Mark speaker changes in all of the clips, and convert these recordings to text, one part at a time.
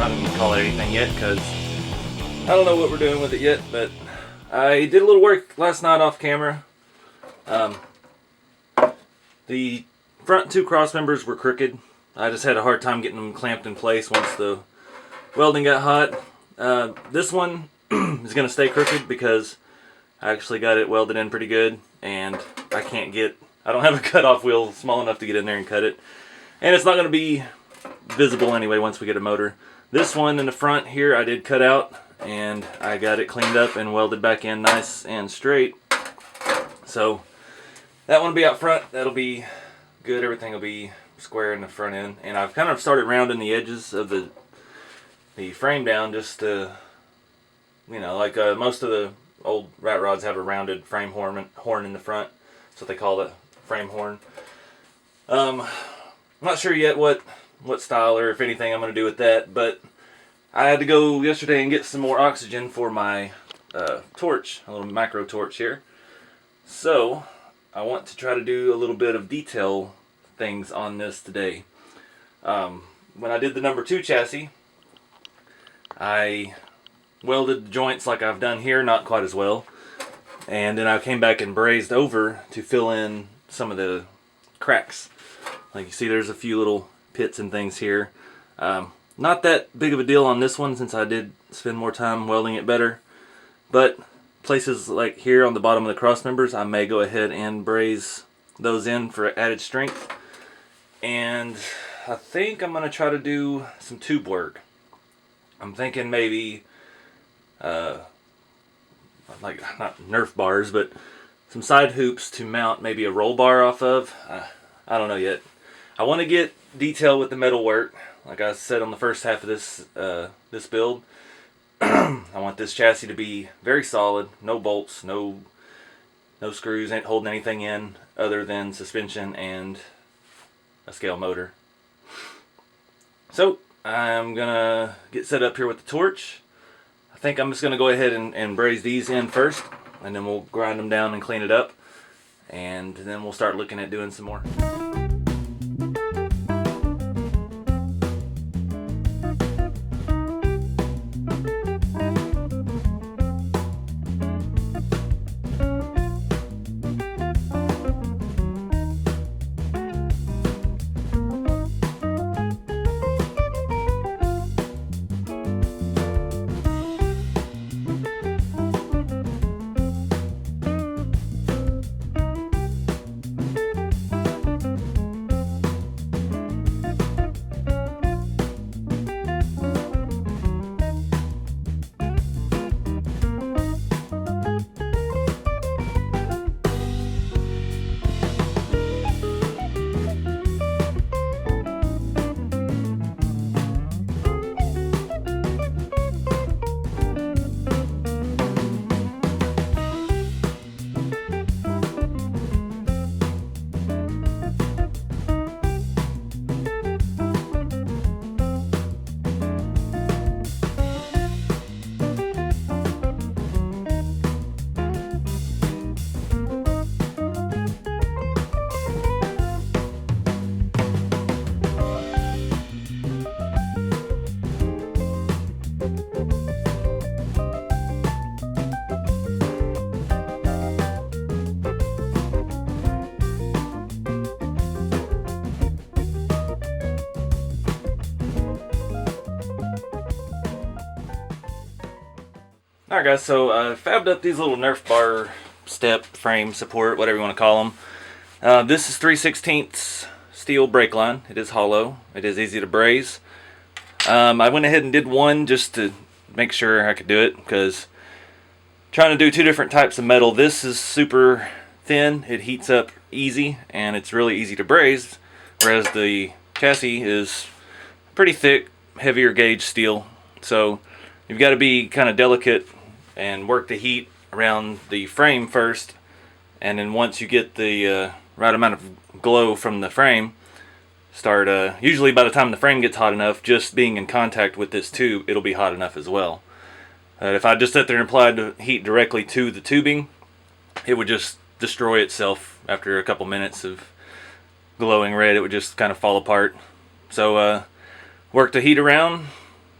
Speaker 1: not going to call it anything yet because I don't know what we're doing with it yet, but I did a little work last night off camera. The front two cross members were crooked. I just had a hard time getting them clamped in place once the welding got hot. This one is going to stay crooked because I actually got it welded in pretty good, and I don't have a cutoff wheel small enough to get in there and cut it. And it's not going to be visible anyway once we get a motor. This one in the front here I did cut out, and I got it cleaned up and welded back in nice and straight. So that one will be out front. That'll be good. Everything will be square in the front end. And I've kind of started rounding the edges of the frame down just to, you know, like most of the old rat rods have a rounded frame horn in the front. That's what they call the frame horn. I'm not sure yet what style or if anything I'm going to do with that, but I had to go yesterday and get some more oxygen for my torch, a little macro torch here. So I want to try to do a little bit of detail things on this today. When I did the number 2 chassis, I welded the joints like I've done here, not quite as well. And then I came back and brazed over to fill in some of the cracks. Like you see, there's a few little pits and things here. Not that big of a deal on this one since I did spend more time welding it better. But places like here on the bottom of the cross members, I may go ahead and braze those in for added strength. And I think I'm going to try to do some tube work. I'm thinking maybe like not Nerf bars, but some side hoops to mount maybe a roll bar off of. I don't know yet. I want to get detail with the metal work, like I said on the first half of this build. I want this chassis to be very solid, no bolts, no screws, ain't holding anything in other than suspension and a scale motor. So I'm gonna get set up here with the torch. I think I'm just gonna go ahead and braze these in first, and then we'll grind them down and clean it up, and then we'll start looking at doing some more. Alright guys, so I fabbed up these little Nerf bar step frame support, whatever you want to call them. This is 3/16 steel brake line. It is hollow. It is easy to braze. I went ahead and did one just to make sure I could do it, because trying to do two different types of metal, this is super thin, it heats up easy, and it's really easy to braze, whereas the chassis is pretty thick, heavier gauge steel. So you've got to be kind of delicate and work the heat around the frame first, and then once you get the right amount of glow from the frame, start usually by the time the frame gets hot enough, just being in contact with this tube, it'll be hot enough as well. If I just sit there and applied the heat directly to the tubing, it would just destroy itself after a couple minutes of glowing red. It would just kind of fall apart. So work the heat around,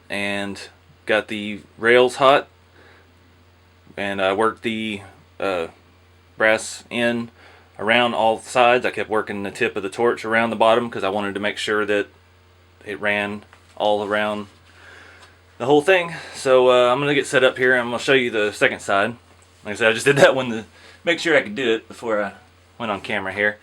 Speaker 1: and got the rails hot, and I worked the brass in around all sides. I kept working the tip of the torch around the bottom because I wanted to make sure that it ran all around the whole thing. So I'm going to get set up here and I'm going to show you the second side. Like I said, I just did that one to make sure I could do it before I went on camera here.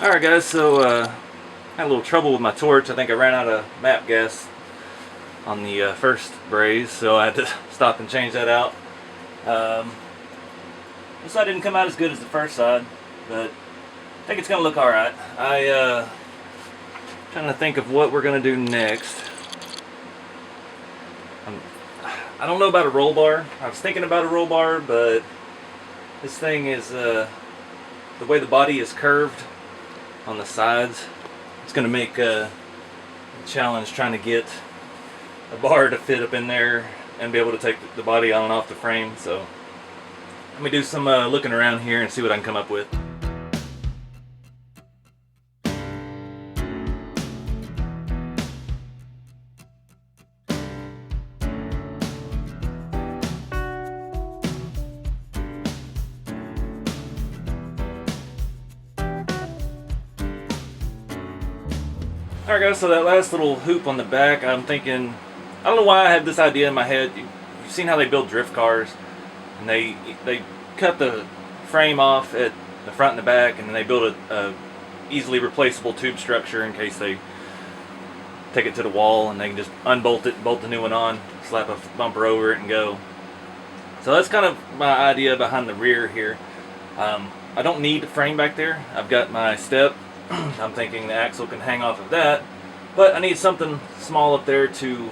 Speaker 1: Alright guys, so had a little trouble with my torch. I think I ran out of map gas on the first braze, so I had to stop and change that out. This side didn't come out as good as the first side, but I think it's going to look alright. Trying to think of what we're going to do next. I don't know about a roll bar. I was thinking about a roll bar, but this thing is, the way the body is curved on the sides, it's going to make a challenge trying to get a bar to fit up in there and be able to take the body on and off the frame. So let me do some looking around here and see what I can come up with. Alright guys, so that last little hoop on the back, I'm thinking, I don't know why I had this idea in my head. You've seen how they build drift cars, and they cut the frame off at the front and the back, and then they build a easily replaceable tube structure in case they take it to the wall, and they can just unbolt it, bolt the new one on, slap a bumper over it and go. So that's kind of my idea behind the rear here. I don't need a frame back there. I've got my step. I'm thinking the axle can hang off of that, but I need something small up there to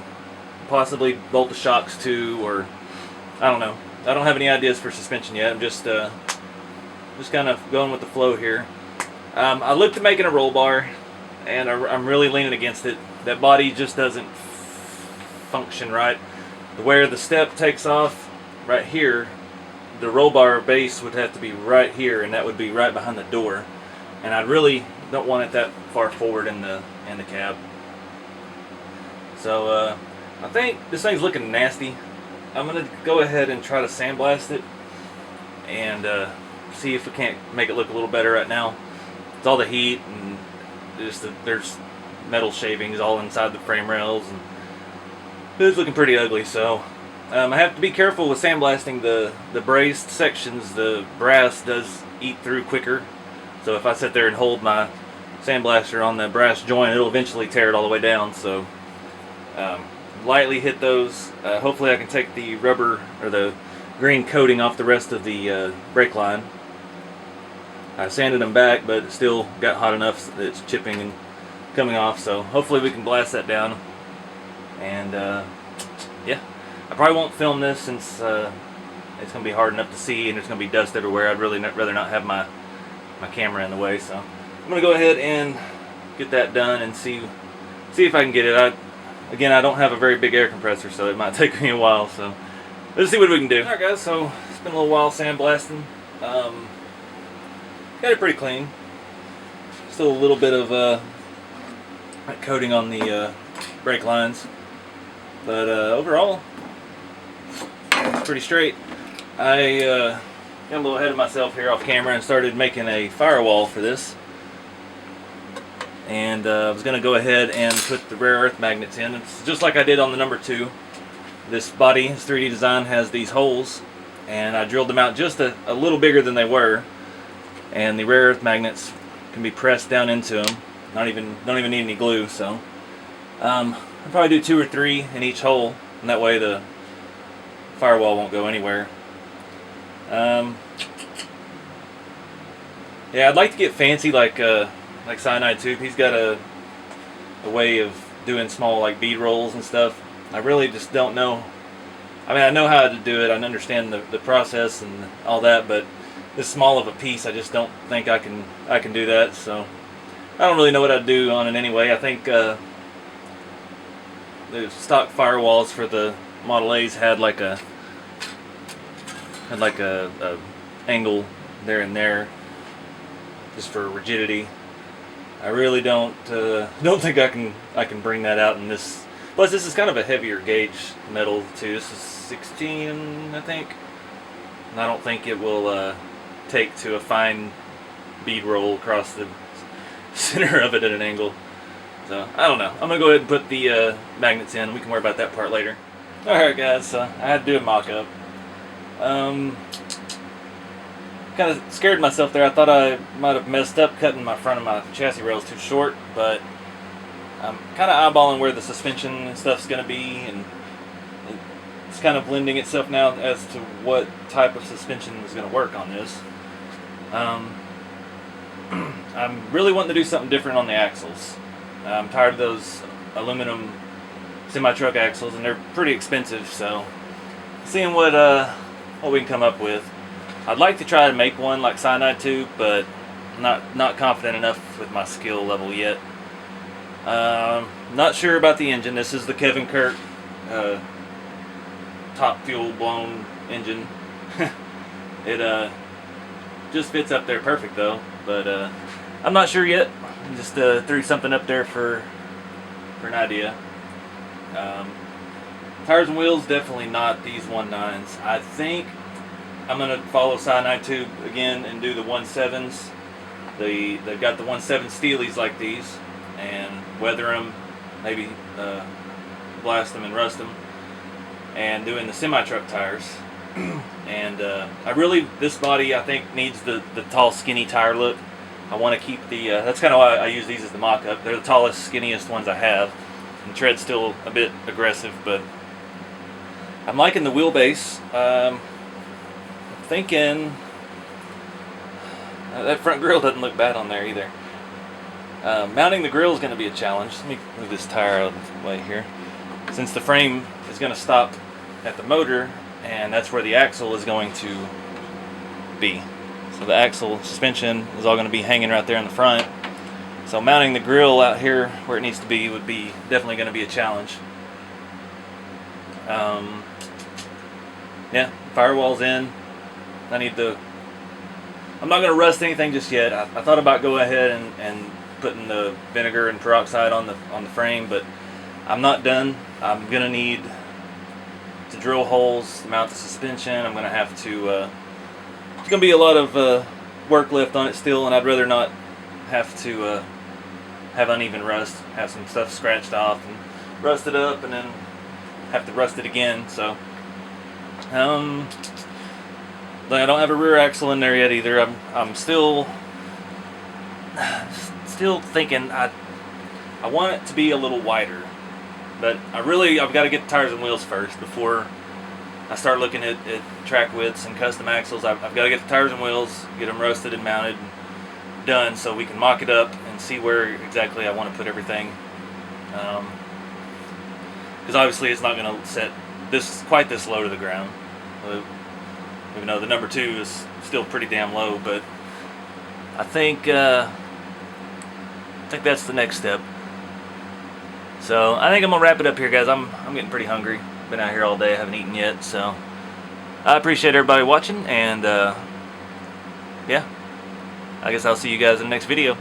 Speaker 1: possibly bolt the shocks to, or I don't know. I don't have any ideas for suspension yet. I'm just kind of going with the flow here. I looked at making a roll bar, and I'm really leaning against it. That body just doesn't function right. Where the step takes off right here, the roll bar base would have to be right here, and that would be right behind the door. And I really don't want it that far forward in the cab. So I think this thing's looking nasty. I'm gonna go ahead and try to sandblast it and see if we can't make it look a little better right now. It's all the heat and there's metal shavings all inside the frame rails, and it's looking pretty ugly. So I have to be careful with sandblasting the brazed sections. The brass does eat through quicker. So if I sit there and hold my sandblaster on the brass joint, it'll eventually tear it all the way down. So lightly hit those. Hopefully I can take the rubber or the green coating off the rest of the brake line. I sanded them back, but it still got hot enough that it's chipping and coming off. So hopefully we can blast that down. And yeah, I probably won't film this since it's going to be hard enough to see and there's going to be dust everywhere. I'd really rather not have my camera in the way, so I'm gonna go ahead and get that done and see if I can get it. Again, I don't have a very big air compressor, so it might take me a while. So let's see what we can do. All right, guys. So it's been a little while sandblasting. Got it pretty clean. Still a little bit of coating on the brake lines, but overall it's pretty straight. I got a little ahead of myself here off camera and started making a firewall for this. And I was going to go ahead and put the rare earth magnets in. It's just like I did on the number 2. This body, this 3D design, has these holes, and I drilled them out just a little bigger than they were. And the rare earth magnets can be pressed down into them. Don't even need any glue. So I'll probably do 2 or 3 in each hole, and that way the firewall won't go anywhere. Yeah, I'd like to get fancy like Cyanide Tube. He's got a way of doing small like bead rolls and stuff. I really just don't know. I mean, I know how to do it. I understand the process and all that, but this small of a piece, I just don't think I can do that. So I don't really know what I'd do on it anyway. I think the stock firewalls for the Model A's had like a angle there and there, just for rigidity. I really don't think I can bring that out in this. Plus, this is kind of a heavier gauge metal too. This is 16, I think, and I don't think it will take to a fine bead roll across the center of it at an angle. So I don't know. I'm gonna go ahead and put the magnets in. We can worry about that part later. All right, guys. So I had to do a mock-up. Kind of scared myself there. I thought I might have messed up cutting my front of my chassis rails too short, but I'm kind of eyeballing where the suspension and stuff's going to be, and it's kind of blending itself now as to what type of suspension is going to work on this. I'm really wanting to do something different on the axles. I'm tired of those aluminum semi-truck axles, and they're pretty expensive, so seeing what we can come up with. I'd like to try to make one like Cyanide Tube, but not confident enough with my skill level yet. Not sure about the engine. This is the Kevin Kirk top fuel blown engine. It just fits up there perfect though, but I'm not sure yet. Just threw something up there for an idea. Tires and wheels, definitely not these 1.9s. I think I'm going to follow Cyanide Tube again and do the 1.7s. They've got the 1.7 Steelies like these, and weather them, maybe blast them and rust them, and doing the semi-truck tires. And this body I think needs the tall skinny tire look. I want to keep the, that's kind of why I use these as the mock-up. They're the tallest, skinniest ones I have. And the tread's still a bit aggressive, but I'm liking the wheelbase. Thinking that front grille doesn't look bad on there either. Mounting the grille is going to be a challenge. Let me move this tire out of the way here. Since the frame is going to stop at the motor, and that's where the axle is going to be. So the axle suspension is all going to be hanging right there in the front. So mounting the grille out here where it needs to be would be definitely going to be a challenge. Yeah, firewall's in. I'm not going to rust anything just yet. I thought about going ahead and putting the vinegar and peroxide on the frame, but I'm not done. I'm going to need to drill holes to mount the suspension. I'm going to have to, it's going to be a lot of work left on it still, and I'd rather not have to have uneven rust, have some stuff scratched off and rust it up, and then have to rust it again. So I don't have a rear axle in there yet either. I'm still thinking I want it to be a little wider, but I've got to get the tires and wheels first before I start looking at track widths and custom axles. I've got to get the tires and wheels, get them rusted and mounted, done, so we can mock it up and see where exactly I want to put everything. Because obviously it's not going to set quite this low to the ground. Even though the number 2 is still pretty damn low, but I think that's the next step. So I think I'm gonna wrap it up here, guys. I'm getting pretty hungry. Been out here all day, I haven't eaten yet. So I appreciate everybody watching, and yeah, I guess I'll see you guys in the next video.